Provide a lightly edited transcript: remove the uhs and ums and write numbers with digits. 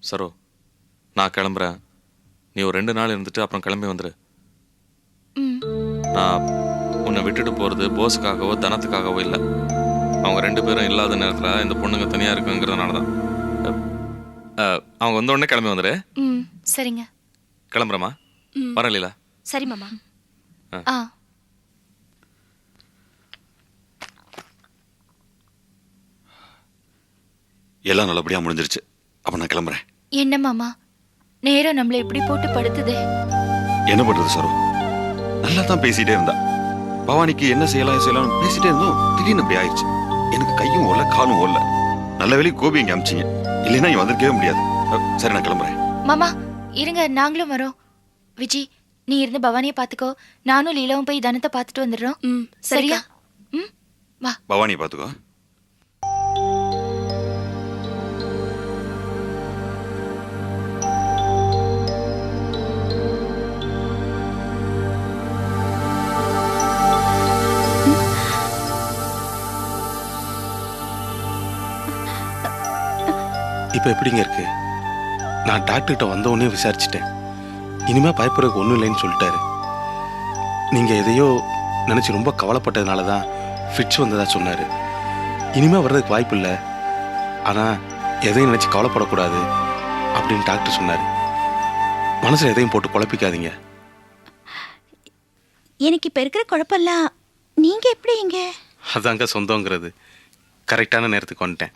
சரோ, நான் கிளம்புறேன். நீ ஒரு 2 நாள் இருந்துட்டு அப்புறம் கிளம்பி வந்துடு. ம். நான் உன்னை விட்டுட்டு போகிறது போஸுக்காகவோ தனத்துக்காகவோ இல்லை. அவங்க 2 பேரும் இல்லாத நேரத்தில் இந்த பொண்ணுங்க தனியாக இருக்குங்கிறதுனால தான். அவங்க வந்த உடனே கிளம்பி வந்துடு. ம். சரிங்க. கிளம்புறமா? ம். வரேன் லீலா. சரி மாமா. ஆ. எல்லாம் நல்லபடியா முடிஞ்சிருச்சு. அப்ப நான் கிளம்புறேன். என்ன மாமா, நேரம் நம்மள இப்படி போட்டு படுத்துதே. என்ன பண்றது சரோ? நல்லா தான் பேசிட்டே இருந்தா. பவானிக்கு என்ன செய்யலாம் பேசிட்டே இருந்தோம். திடீர்னு அப்படி ஆயிடுச்சு. எனக்கு கையும் ஓடல காலும் ஓடல. நல்ல வேலை கோபி இங்க அமிச்சிங்க. இல்லைன்னா இங்க வந்திருக்கவே முடியாது. சரி நான் கிளம்புறேன். மாமா இருங்க, நாங்களும் வரோம். விஜி, நீ இருந்து பவானியை பாத்துக்கோ. நானும் லீலாவும் போய் தனத்தை பார்த்துட்டு வந்துடுறோம். சரியா? ம். வா. பவானியை பாத்துக்கோ. இப்போ எப்படிங்க இருக்கு? நான் டாக்டர்கிட்ட வந்த உடனே விசாரிச்சிட்டேன். இனிமே பயப்படுறதுக்கு ஒன்றும் இல்லைன்னு சொல்லிட்டாரு. நீங்கள் எதையோ நினச்சி ரொம்ப கவலைப்பட்டதுனால தான் ஃபிட்ஸ் வந்ததா சொன்னார். இனிமேல் வர்றதுக்கு வாய்ப்பு இல்லை, ஆனால் எதையும் நினச்சி கவலைப்படக்கூடாது அப்படின்னு டாக்டர் சொன்னார். மனசில் எதையும் போட்டு குழப்பிக்காதீங்க. எனக்கு இப்போ இருக்கிற குழப்பம்லாம் நீங்கள் எப்படி இங்கே? அதாங்க சொந்தங்கிறது. கரெக்டான நேரத்துக்கு வந்துட்டேன்.